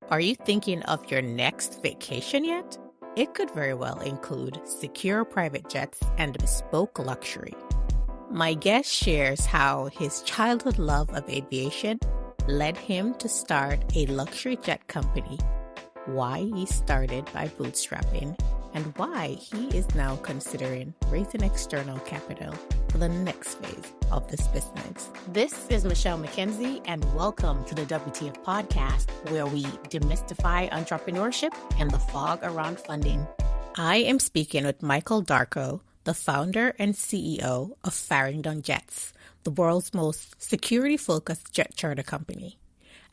Are you thinking of your next vacation yet? It could very well include secure private jets and bespoke luxury. My guest shares how his childhood love of aviation led him to start a luxury jet company, why he started by bootstrapping, and why he is now considering raising external capital for the next phase of this business. This is Michelle McKenzie, and welcome to the WTF podcast, where we demystify entrepreneurship and the fog around funding. I am speaking with Michael Darko, the founder and CEO of Farringdon Jets, the world's most security-focused jet charter company.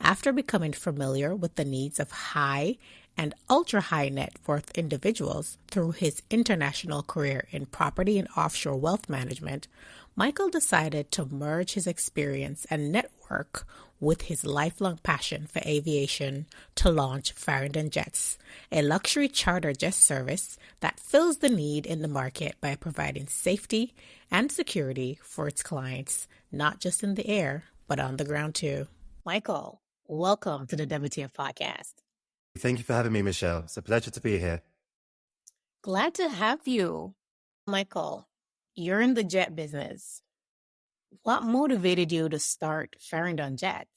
After becoming familiar with the needs of high and ultra-high net worth individuals through his international career in property and offshore wealth management, Michael decided to merge his experience and network with his lifelong passion for aviation to launch Farringdon Jets, a luxury charter jet service that fills the need in the market by providing safety and security for its clients, not just in the air, but on the ground too. Michael, welcome to the WTF podcast. Thank you for having me, Michelle. It's a pleasure to be here. Glad to have you. Michael, you're in the jet business. What motivated you to start Farringdon Jets?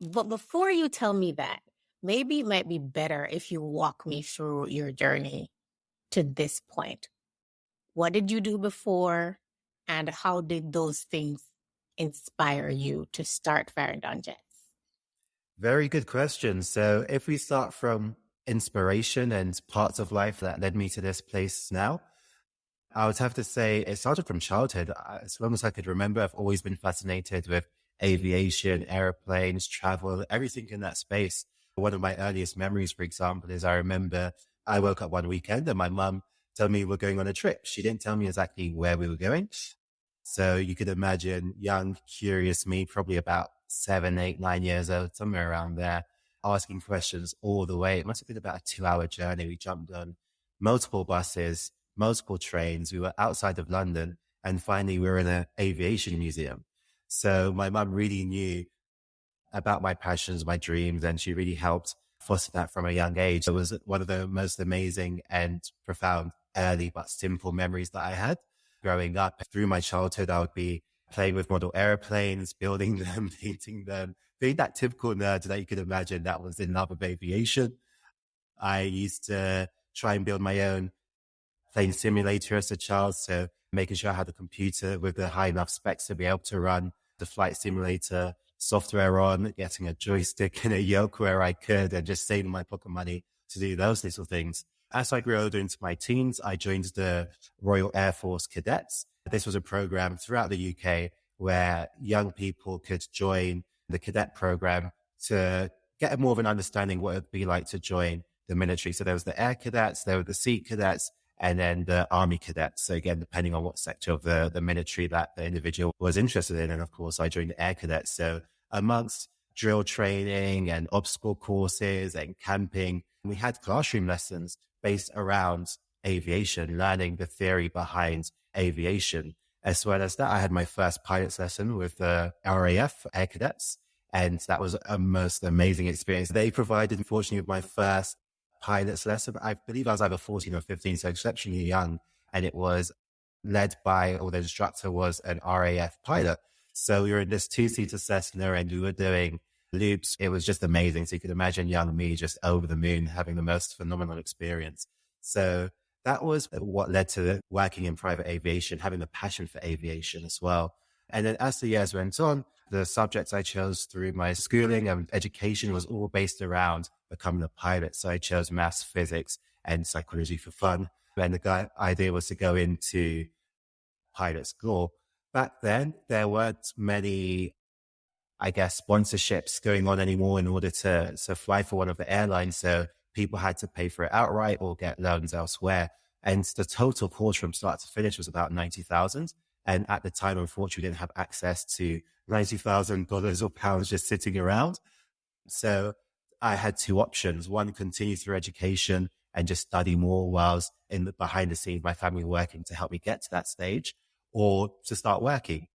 But before you tell me that, maybe it might be better if you walk me through your journey to this point. What did you do before, and how did those things inspire you to start Farringdon Jets? Very good question. So if we start from inspiration and parts of life that led me to this place now, I would have to say it started from childhood. As long as I could remember, I've always been fascinated with aviation, airplanes, travel, everything in that space. One of my earliest memories, for example, is I remember I woke up one weekend and my mum told me we're going on a trip. She didn't tell me exactly where we were going. So you could imagine young, curious me, probably about 7, 8, 9 years old, somewhere around there, asking questions all the way. It must have been about a 2-hour journey. We jumped on multiple buses, multiple trains. We were outside of London, and finally we were in an aviation museum. So my mum really knew about my passions, my dreams, and she really helped foster that from a young age. It was one of the most amazing and profound early but simple memories that I had growing up. Through my childhood, I would be playing with model airplanes, building them, painting them, being that typical nerd that you could imagine that was in love with aviation. I used to try and build my own plane simulator as a child. So making sure I had a computer with the high enough specs to be able to run the flight simulator software on, getting a joystick and a yoke where I could, and just saving my pocket money to do those little things. As I grew older into my teens, I joined the Royal Air Force Cadets. This was a program throughout the UK where young people could join the cadet program to get more of an understanding what it would be like to join the military. So there was the Air Cadets, there were the Sea Cadets, and then the Army Cadets. So again, depending on what sector of the military that the individual was interested in. And of course, I joined the Air Cadets. So amongst drill training and obstacle courses and camping, we had classroom lessons based around aviation, learning the theory behind aviation. As well as that, I had my first pilot's lesson with the RAF Air Cadets, and that was a most amazing experience. They provided, unfortunately, with my first pilot's lesson. I believe I was either 14 or 15, so exceptionally young, and it was led by, or the instructor was an RAF pilot. So we were in this 2-seater Cessna and we were doing loops. It was just amazing. So you could imagine young me just over the moon, having the most phenomenal experience. So that was what led to working in private aviation, having the passion for aviation as well. And then as the years went on, the subjects I chose through my schooling and education was all based around becoming a pilot. So I chose maths, physics, and psychology for fun. And the idea was to go into pilot school. Back then, there weren't many, I guess, sponsorships going on anymore in order to fly for one of the airlines. So people had to pay for it outright or get loans elsewhere. And the total course from start to finish was about $90,000. And at the time, unfortunately, we didn't have access to $90,000 or pounds just sitting around. So I had two options. One, continue through education and just study more whilst behind the scenes, my family working to help me get to that stage, or to start working.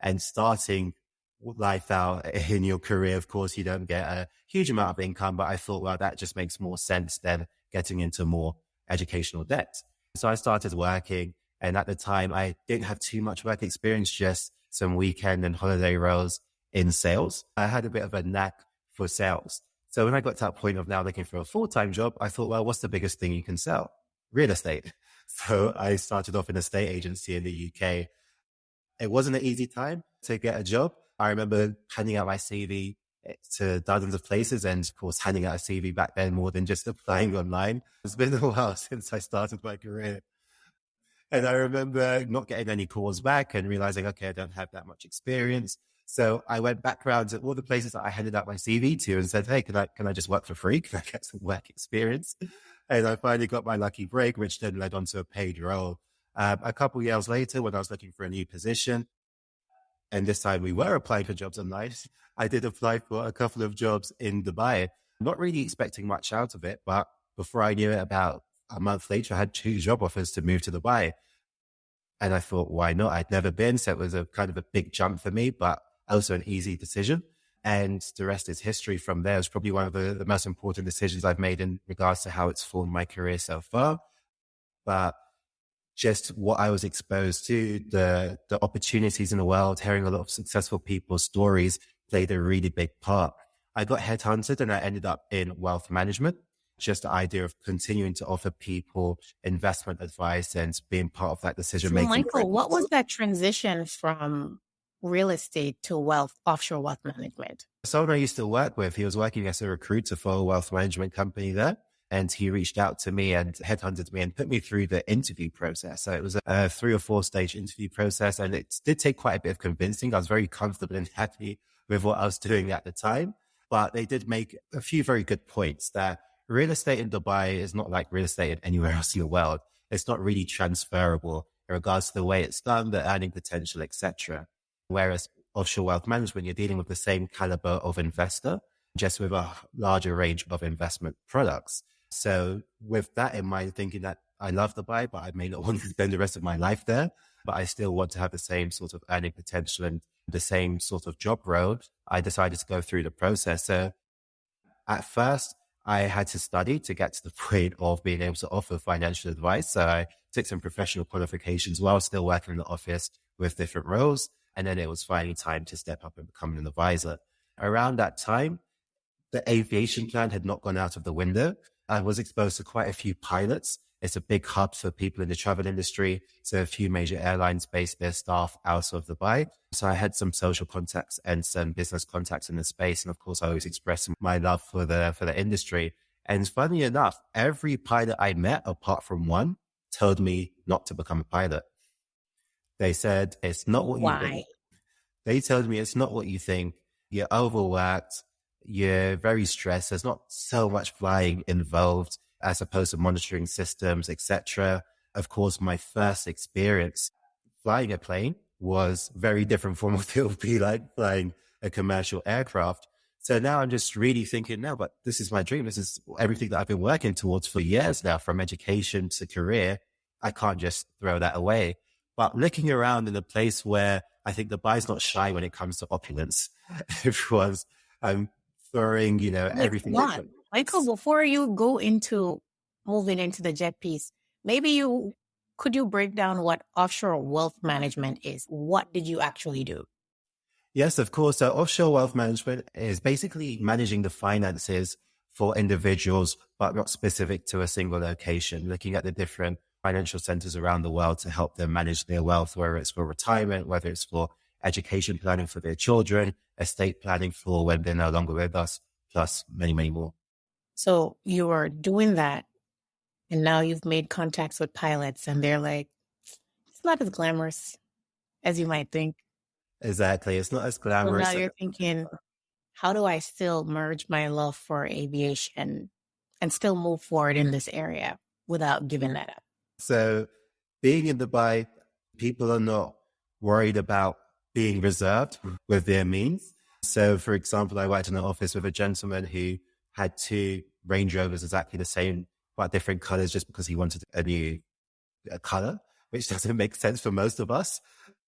And starting life out in your career. Of course, you don't get a huge amount of income, but I thought, well, that just makes more sense than getting into more educational debt. So I started working. And at the time, I didn't have too much work experience, just some weekend and holiday roles in sales. I had a bit of a knack for sales. So when I got to that point of now looking for a full-time job, I thought, well, what's the biggest thing you can sell? Real estate. So I started off in a estate agency in the UK. It wasn't an easy time to get a job. I remember handing out my CV to dozens of places, and of course, handing out a CV back then more than just applying online. It's been a while since I started my career. And I remember not getting any calls back and realizing, okay, I don't have that much experience. So I went back around to all the places that I handed out my CV to and said, hey, can I just work for free? Can I get some work experience? And I finally got my lucky break, which then led on to a paid role. A couple of years later, when I was looking for a new position, and this time we were applying for jobs online, I did apply for a couple of jobs in Dubai, not really expecting much out of it. But before I knew it, about a month later, I had 2 job offers to move to Dubai. And I thought, why not? I'd never been. So it was a kind of a big jump for me, but also an easy decision. And the rest is history from there. It's probably one of the most important decisions I've made in regards to how it's formed my career so far. But just what I was exposed to, the opportunities in the world, hearing a lot of successful people's stories played a really big part. I got headhunted and I ended up in wealth management. Just the idea of continuing to offer people investment advice and being part of that decision making. So Michael, what was that transition from real estate to offshore wealth management? Someone I used to work with, he was working as a recruiter for a wealth management company there. And he reached out to me and headhunted me and put me through the interview process. So it was a 3 or 4 stage interview process. And it did take quite a bit of convincing. I was very comfortable and happy with what I was doing at the time. But they did make a few very good points that real estate in Dubai is not like real estate anywhere else in the world. It's not really transferable in regards to the way it's done, the earning potential, etc. Whereas offshore wealth management, you're dealing with the same caliber of investor, just with a larger range of investment products. So with that in mind, thinking that I love Dubai, but I may not want to spend the rest of my life there, but I still want to have the same sort of earning potential and the same sort of job role, I decided to go through the process. So at first, I had to study to get to the point of being able to offer financial advice. So I took some professional qualifications while still working in the office with different roles. And then it was finally time to step up and become an advisor. Around that time, the aviation plan had not gone out of the window. I was exposed to quite a few pilots. It's a big hub for people in the travel industry. So a few major airlines based their staff out of Dubai. So I had some social contacts and some business contacts in the space. And of course, I always expressed my love for the industry. And funny enough, every pilot I met, apart from one, told me not to become a pilot. They said, it's not what you think. They told me it's not what you think. You're overworked. You're very stressed. There's not so much flying involved as opposed to monitoring systems, etc. Of course, my first experience flying a plane was very different from what it would be like flying a commercial aircraft. So now I'm just really thinking, no, but this is my dream. This is everything that I've been working towards for years now, from education to career. I can't just throw that away. But looking around in a place where I think Dubai's not shy when it comes to opulence, everyone's throwing, everything. Michael, before you go into moving into the jet piece, could you break down what offshore wealth management is? What did you actually do? Yes, of course. So offshore wealth management is basically managing the finances for individuals, but not specific to a single location, looking at the different financial centers around the world to help them manage their wealth, whether it's for retirement, whether it's for education planning for their children, estate planning for when they're no longer with us, plus many, many more. So you were doing that, and now you've made contacts with pilots, and they're like, it's not as glamorous as you might think. Exactly. It's not as glamorous. So now you're thinking, how do I still merge my love for aviation and still move forward in this area without giving that up? So being in Dubai, people are not worried about being reserved with their means. So for example, I worked in an office with a gentleman who had 2 Range Rovers exactly the same, but different colors, just because he wanted a new color, which doesn't make sense for most of us.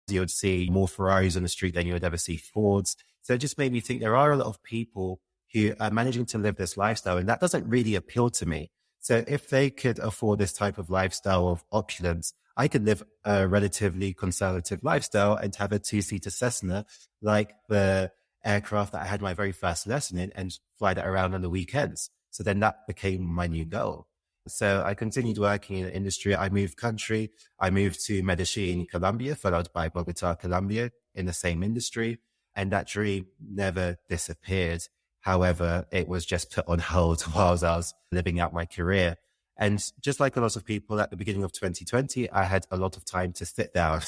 You would see more Ferraris on the street than you would ever see Fords. So it just made me think there are a lot of people who are managing to live this lifestyle, and that doesn't really appeal to me. So if they could afford this type of lifestyle of opulence, I could live a relatively conservative lifestyle and have a two-seater Cessna, like the aircraft that I had my very first lesson in, and fly that around on the weekends. So then that became my new goal. So I continued working in the industry. I moved country. I moved to Medellin, Colombia, followed by Bogota, Colombia, in the same industry. And that dream never disappeared. However, it was just put on hold whilst I was living out my career. And just like a lot of people at the beginning of 2020, I had a lot of time to sit down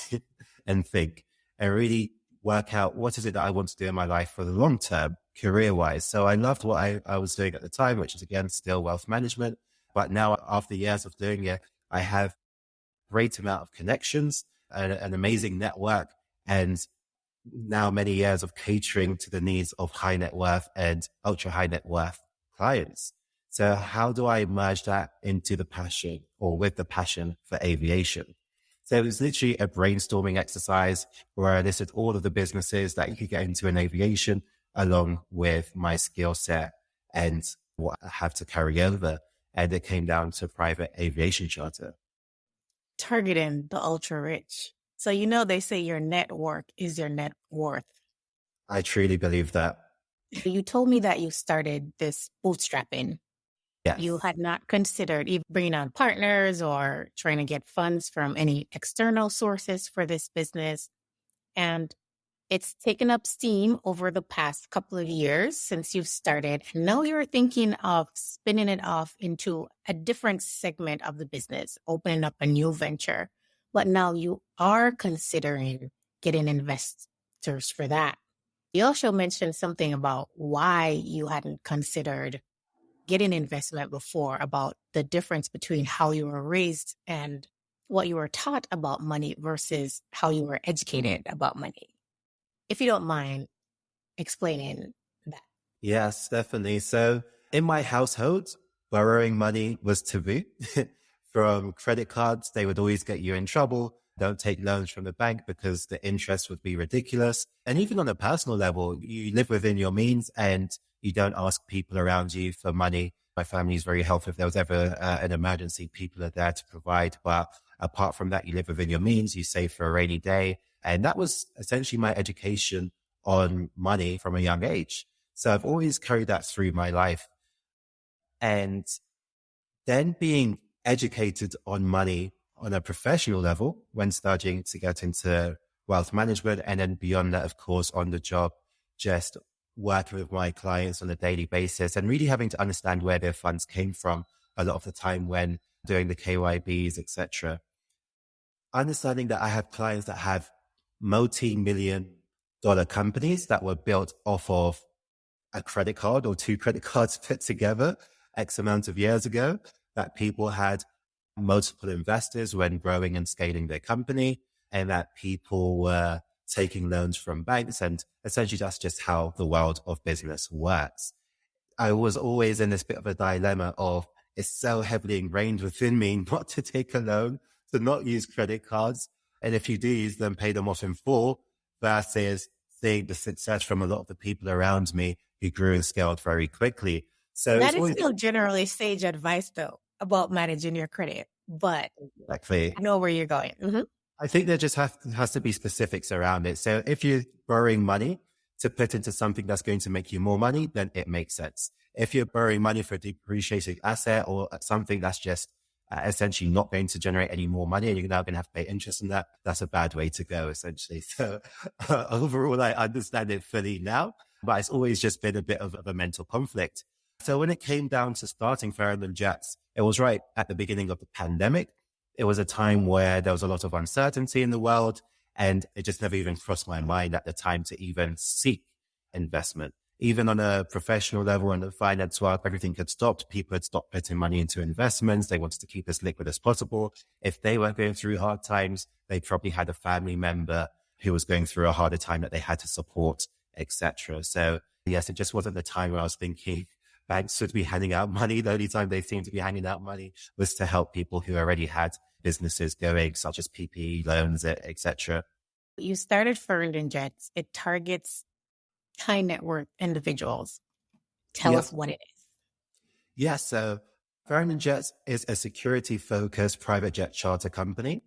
and think and really work out what is it that I want to do in my life for the long term, career wise. So I loved what I was doing at the time, which is again, still wealth management. But now after years of doing it, I have great amount of connections, an amazing network, and now many years of catering to the needs of high net worth and ultra high net worth clients. So how do I merge that into the passion or with the passion for aviation? So it was literally a brainstorming exercise where I listed all of the businesses that you could get into in aviation along with my skill set and what I have to carry over. And it came down to private aviation charter. Targeting the ultra rich. So, they say your network is your net worth. I truly believe that. You told me that you started this bootstrapping. Yes. You had not considered even bringing on partners or trying to get funds from any external sources for this business. And it's taken up steam over the past couple of years since you've started. And now you're thinking of spinning it off into a different segment of the business, opening up a new venture. But now you are considering getting investors for that. You also mentioned something about why you hadn't considered getting investment before, about the difference between how you were raised and what you were taught about money versus how you were educated about money. If you don't mind explaining that. Yes, definitely. So in my household, borrowing money was taboo. From credit cards, they would always get you in trouble. Don't take loans from the bank because the interest would be ridiculous. And even on a personal level, you live within your means and you don't ask people around you for money. My family is very helpful. If there was ever an emergency, people are there to provide. But apart from that, you live within your means. You save for a rainy day. And that was essentially my education on money from a young age. So I've always carried that through my life. And then being educated on money on a professional level when starting to get into wealth management, and then beyond that, of course, on the job, just working with my clients on a daily basis and really having to understand where their funds came from a lot of the time when doing the KYBs, etc. Understanding that I have clients that have multi-million-dollar companies that were built off of a credit card or two credit cards put together X amount of years ago, that people had multiple investors when growing and scaling their company, and that people were taking loans from banks. And essentially that's just how the world of business works. I was always in this bit of a dilemma of, it's so heavily ingrained within me not to take a loan, to not use credit cards. And if you do use them, pay them off in full, versus seeing the success from a lot of the people around me who grew and scaled very quickly. So that is still generally sage advice, though, about managing your credit. But exactly. I know where you're going. Mm-hmm. I think there just has to be specifics around it. So if you're borrowing money to put into something that's going to make you more money, then it makes sense. If you're borrowing money for a depreciating asset or something that's just essentially not going to generate any more money and you're now going to have to pay interest on that, that's a bad way to go, essentially. So overall, I understand it fully now, but it's always just been a bit of a mental conflict. So when it came down to starting Farallon Jets, it was right at the beginning of the pandemic. It was a time where there was a lot of uncertainty in the world, and it just never even crossed my mind at the time to even seek investment. Even on a professional level, in the finance world, everything had stopped. People had stopped putting money into investments. They wanted to keep as liquid as possible. If they were going through hard times, they probably had a family member who was going through a harder time that they had to support, etc. So yes, it just wasn't the time where I was thinking banks should be handing out money. The only time they seemed to be handing out money was to help people who already had businesses going, such as PPE loans, etc. You started Farallon Jets. It targets high net worth individuals. Tell Yep. us what it is. Yeah. So Farrington Jets is a security focused private jet charter company.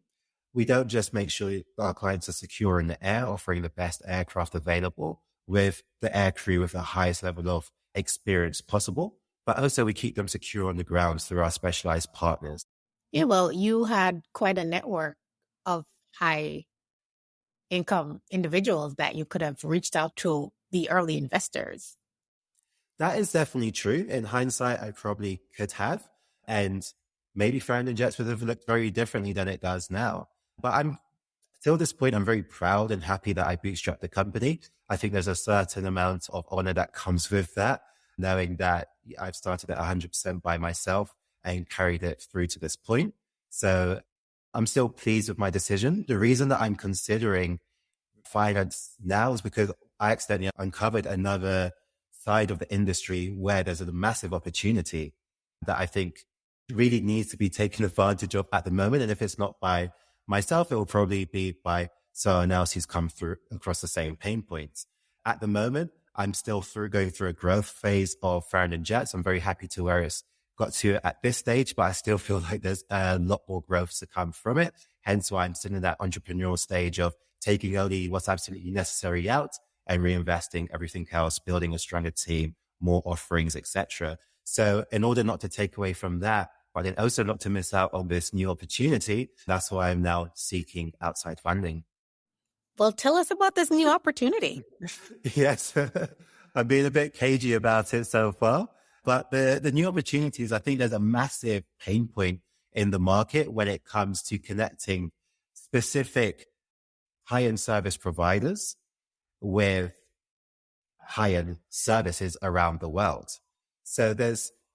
We don't just make sure our clients are secure in the air, offering the best aircraft available with the air crew with the highest level of experience possible, but also we keep them secure on the ground through our specialized partners. Yeah, well, you had quite a network of high income individuals that you could have reached out to, the early investors. That is definitely true. In hindsight, I probably could have, and maybe Farrington Jets would have looked very differently than it does now. But till this point, I'm very proud and happy that I bootstrapped the company. I think there's a certain amount of honor that comes with that, knowing that I've started at 100% by myself and carried it through to this point. So I'm still pleased with my decision. The reason that I'm considering finance now is because I accidentally uncovered another side of the industry where there's a massive opportunity that I think really needs to be taken advantage of at the moment. And if it's not by myself, it will probably be by someone else who's come through across the same pain points. At the moment, I'm still going through a growth phase of Farrington Jets. I'm very happy to where it's got to at this stage, but I still feel like there's a lot more growth to come from it. Hence why I'm still in that entrepreneurial stage of taking only what's absolutely necessary out and reinvesting everything else, building a stronger team, more offerings, etc. So in order not to take away from that, but then also not to miss out on this new opportunity, that's why I'm now seeking outside funding. Well, tell us about this new opportunity. Yes, I'm being a bit cagey about it so far, but the new opportunities, I think there's a massive pain point in the market when it comes to connecting specific high-end service providers with high-end services around the world. So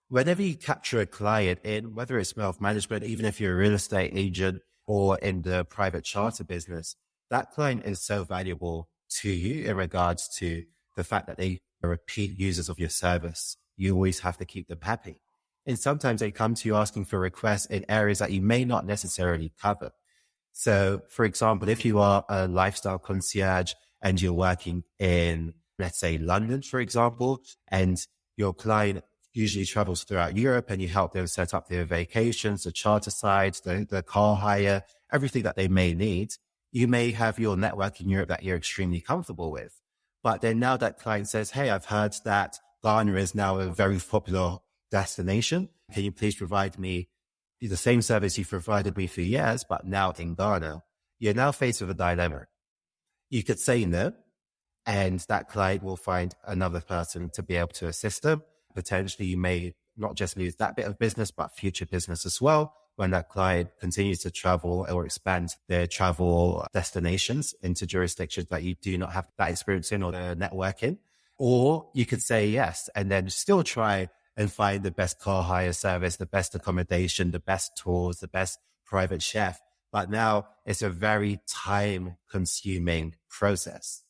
whenever you capture a client in, whether it's wealth management, even if you're a real estate agent or in the private charter business, that client is so valuable to you in regards to the fact that they are repeat users of your service. You always have to keep them happy. And sometimes they come to you asking for requests in areas that you may not necessarily cover. So, for example, if you are a lifestyle concierge and you're working in, let's say, London, for example, and your client usually travels throughout Europe and you help them set up their vacations, the charter sides, the car hire, everything that they may need, you may have your network in Europe that you're extremely comfortable with. But then now that client says, hey, I've heard that Ghana is now a very popular destination. Can you please provide me the same service you've provided me for years, but now in Ghana? You're now faced with a dilemma. You could say no, and that client will find another person to be able to assist them. Potentially, you may not just lose that bit of business, but future business as well when that client continues to travel or expand their travel destinations into jurisdictions that you do not have that experience in or the network in. Or you could say yes, and then still try and find the best car hire service, the best accommodation, the best tours, the best private chef. But now it's a very time consuming process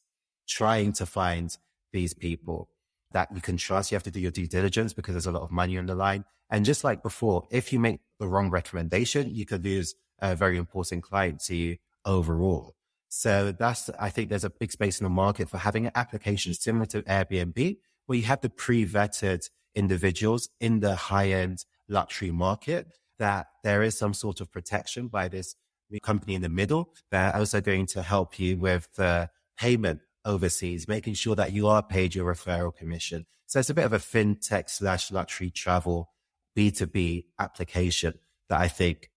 trying to find these people that you can trust. You have to do your due diligence because there's a lot of money on the line. And just like before, if you make the wrong recommendation, you could lose a very important client to you overall. So I think there's a big space in the market for having an application similar to Airbnb, where you have the pre-vetted individuals in the high-end luxury market, that there is some sort of protection by this company in the middle. They're also going to help you with the payment overseas, making sure that you are paid your referral commission. So it's a bit of a fintech / luxury travel B2B application that I think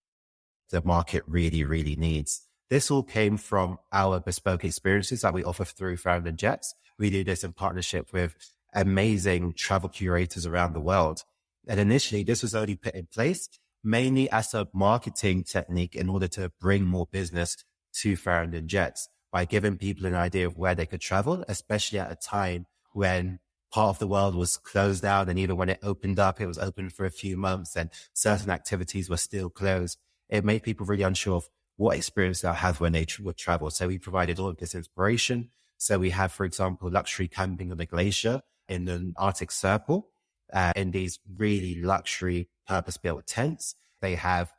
the market really, really needs. This all came from our bespoke experiences that we offer through Farrington Jets. We do this in partnership with amazing travel curators around the world. And initially, this was only put in place mainly as a marketing technique in order to bring more business to Farrington Jets by giving people an idea of where they could travel, especially at a time when part of the world was closed down. And even when it opened up, it was open for a few months and certain activities were still closed. It made people really unsure of what experience they'll have when they would travel. So we provided all of this inspiration. So we have, for example, luxury camping on the glacier in the Arctic Circle, in these really luxury purpose-built tents. They have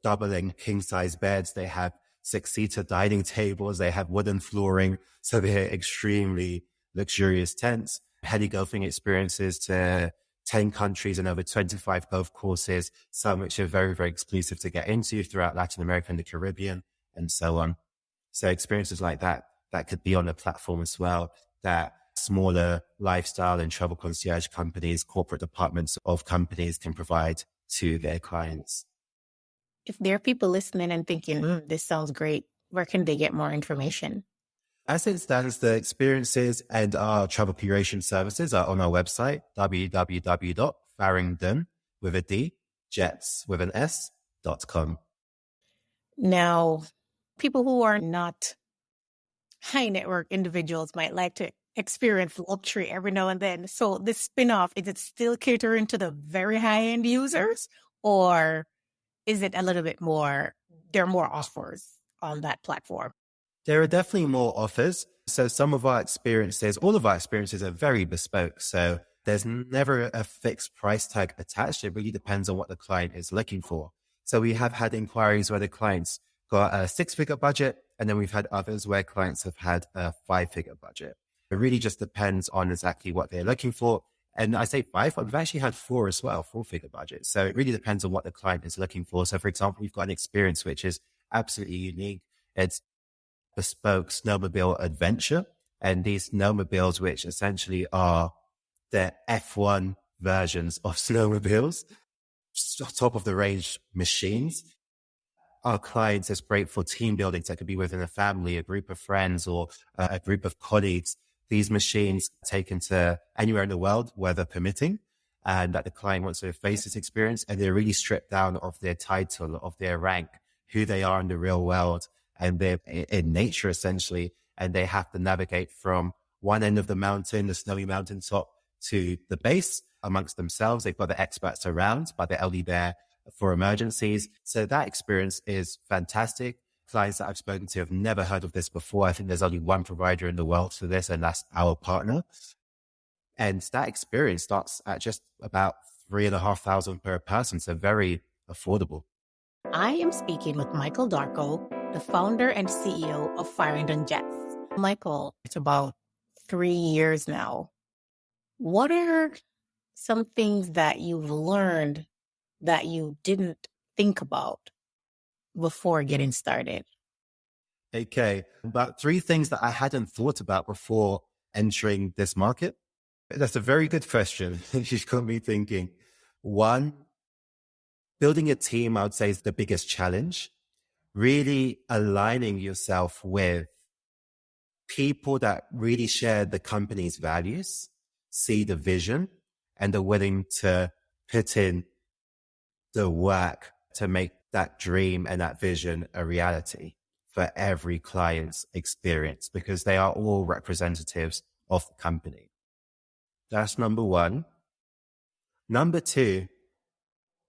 doubling king-size beds. They have 6-seater dining tables. They have wooden flooring. So they're extremely luxurious tents, heli-golfing experiences to 10 countries and over 25 golf courses, some which are very, very exclusive to get into throughout Latin America and the Caribbean and so on. So experiences like that could be on a platform as well, that smaller lifestyle and travel concierge companies, corporate departments of companies can provide to their clients. If there are people listening and thinking, this sounds great, where can they get more information? As it stands, the experiences and our travel curation services are on our website, www.farringdon, with a D, jets with an S.com. Now, people who are not high network individuals might like to experience luxury every now and then. So this spin-off, is it still catering to the very high-end users, or is it a little bit more, there are more offers on that platform? There are definitely more offers. So some of our experiences, all of our experiences are very bespoke. So there's never a fixed price tag attached. It really depends on what the client is looking for. So we have had inquiries where the clients got a 6-figure budget, and then we've had others where clients have had a 5-figure budget. It really just depends on exactly what they're looking for. And I say 5, but we've actually had 4 as well, 4-figure budgets. So it really depends on what the client is looking for. So for example, we've got an experience which is absolutely unique. It's bespoke snowmobile adventure. And these snowmobiles, which essentially are the F1 versions of snowmobiles, top of the range machines. Our clients is great for team building. So it could be within a family, a group of friends, or a group of colleagues. These machines are taken to anywhere in the world, weather permitting, and that the client wants to face this experience. And they're really stripped down of their title, of their rank, who they are in the real world, and they're in nature essentially. And they have to navigate from one end of the mountain, the snowy mountaintop, to the base amongst themselves. They've got the experts around, but they're only there for emergencies. So that experience is fantastic. Clients that I've spoken to have never heard of this before. I think there's only one provider in the world for this, and that's our partner. And that experience starts at just about $3,500 per person. So very affordable. I am speaking with Michael Darko, the founder and CEO of Farringdon Jets. Michael, it's about 3 years now. What are some things that you've learned that you didn't think about before getting started? Okay, about 3 things that I hadn't thought about before entering this market. That's a very good question. She's got me thinking. 1, building a team, I would say, is the biggest challenge. Really aligning yourself with people that really share the company's values, see the vision, and are willing to put in the work to make that dream and that vision a reality for every client's experience, because they are all representatives of the company. That's number 1. Number 2,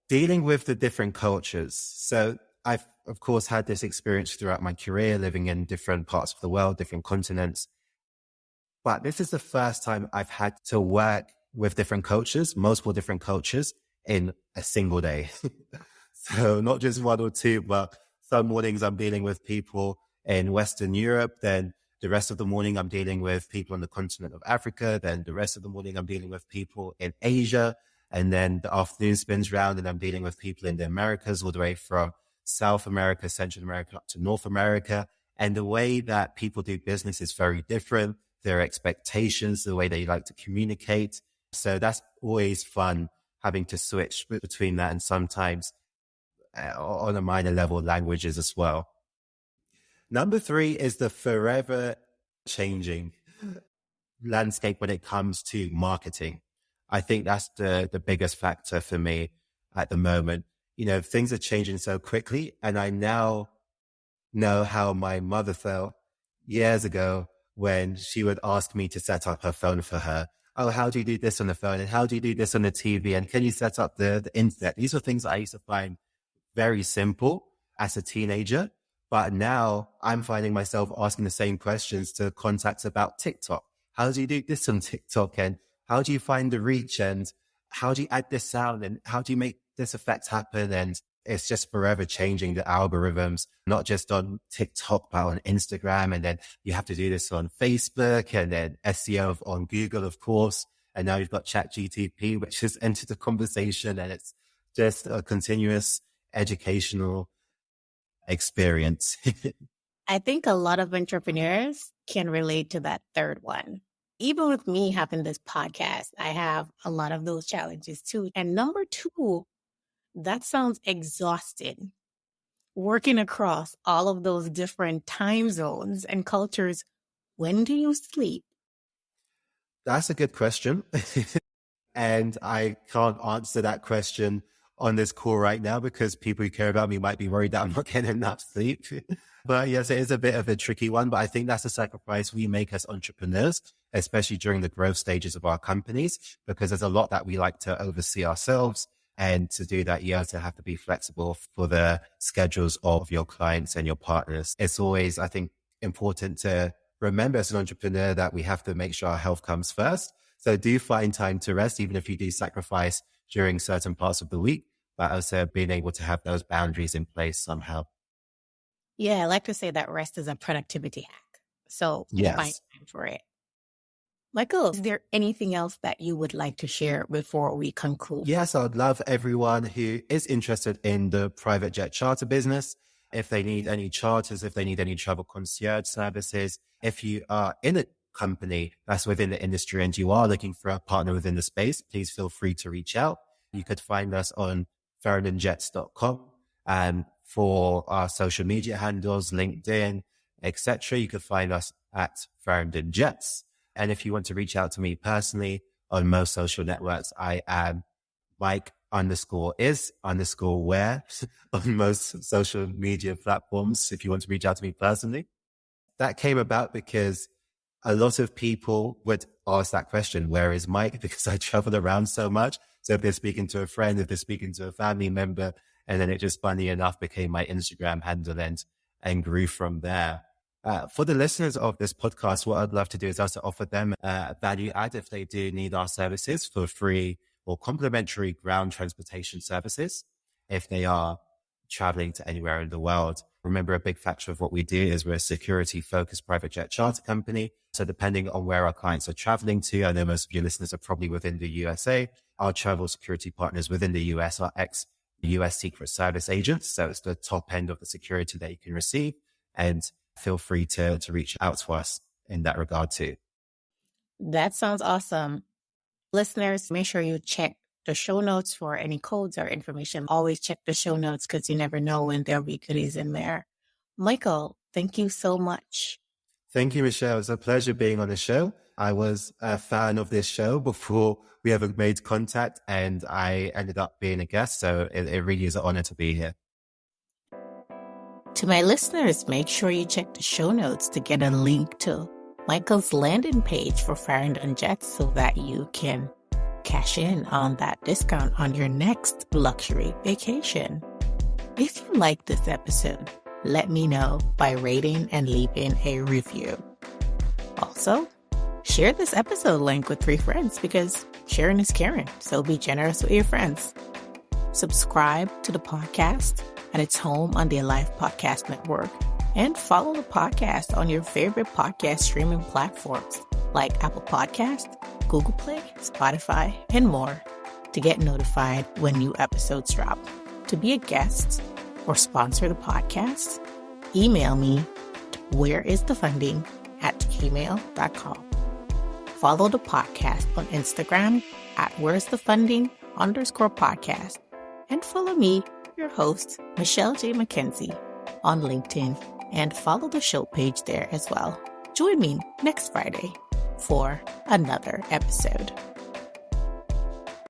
dealing with the different cultures. So I've, of course, had this experience throughout my career, living in different parts of the world, different continents. But this is the first time I've had to work with different cultures, multiple different cultures in a single day. So not just 1 or 2, but some mornings I'm dealing with people in Western Europe. Then the rest of the morning I'm dealing with people on the continent of Africa. Then the rest of the morning I'm dealing with people in Asia. And then the afternoon spins round and I'm dealing with people in the Americas, all the way from South America, Central America, up to North America. And the way that people do business is very different. Their expectations, the way they like to communicate. So that's always fun, having to switch between that, and sometimes on a minor level, languages as well. Number 3 is the forever changing landscape when it comes to marketing. I think that's the biggest factor for me at the moment. You know, things are changing so quickly, and I now know how my mother felt years ago when she would ask me to set up her phone for her. Oh, how do you do this on the phone? And how do you do this on the TV? And can you set up the internet? These are things I used to find very simple as a teenager. But now I'm finding myself asking the same questions to contacts about TikTok. How do you do this on TikTok? And how do you find the reach? And how do you add this sound? And how do you make this effect happen? And it's just forever changing the algorithms, not just on TikTok, but on Instagram. And then you have to do this on Facebook and then SEO on Google, of course. And now you've got ChatGTP, which has entered the conversation, and it's just a continuous educational experience. I think a lot of entrepreneurs can relate to that third one. Even with me having this podcast, I have a lot of those challenges too. And number two, that sounds exhausting. Working across all of those different time zones and cultures, when do you sleep? That's a good question. And I can't answer that question on this call right now because people who care about me might be worried that I'm not getting enough sleep. But yes, it is a bit of a tricky one, but I think that's a sacrifice we make as entrepreneurs, especially during the growth stages of our companies, because there's a lot that we like to oversee ourselves. And to do that, you also have to be flexible for the schedules of your clients and your partners. It's always, I think, important to remember as an entrepreneur that we have to make sure our health comes first. So do find time to rest, even if you do sacrifice during certain parts of the week, but also being able to have those boundaries in place somehow. Yeah, I like to say that rest is a productivity hack. So Yes. find time for it. Michael, is there anything else that you would like to share before we conclude? Yes, I'd love everyone who is interested in the private jet charter business. If they need any charters, if they need any travel concierge services, if you are in a company that's within the industry and you are looking for a partner within the space, please feel free to reach out. You could find us on farringtonjets.com and for our social media handles, LinkedIn, etc. You could find us at Farrington Jets. And if you want to reach out to me personally on most social networks, I am Mike_is_where on most social media platforms. If you want to reach out to me personally, that came about because a lot of people would ask that question, where is Mike? Because I travel around so much. So if they're speaking to a friend, if they're speaking to a family member, and then it just funny enough became my Instagram handle and grew from there. For the listeners of this podcast, what I'd love to do is also offer them value add if they do need our services for free or complimentary ground transportation services if they are traveling to anywhere in the world. Remember, a big factor of what we do is we're a security-focused private jet charter company. So depending on where our clients are traveling to, I know most of your listeners are probably within the USA. Our travel security partners within the US are ex-US Secret Service agents. So it's the top end of the security that you can receive. And feel free to reach out to us in that regard too. That sounds awesome. Listeners, make sure you check the show notes for any codes or information. Always check the show notes because you never know when there'll be goodies in there. Michael, thank you so much. Thank you, Michelle. It's a pleasure being on the show. I was a fan of this show before we ever made contact, and I ended up being a guest. So it really is an honor to be here. To my listeners, make sure you check the show notes to get a link to Michael's landing page for Farrington Jets so that you can cash in on that discount on your next luxury vacation. If you like this episode, let me know by rating and leaving a review. Also, share this episode link with 3 friends because sharing is caring, so be generous with your friends. Subscribe to the podcast at its home on the Alive Podcast Network, and follow the podcast on your favorite podcast streaming platforms like Apple Podcasts, Google Play, Spotify, and more to get notified when new episodes drop. To be a guest or sponsor the podcast, email me to whereisthefunding@gmail.com. Follow the podcast on Instagram at where'sthefunding_podcast, and follow me, your host, Michelle J. McKenzie, on LinkedIn, and follow the show page there as well. Join me next Friday for another episode.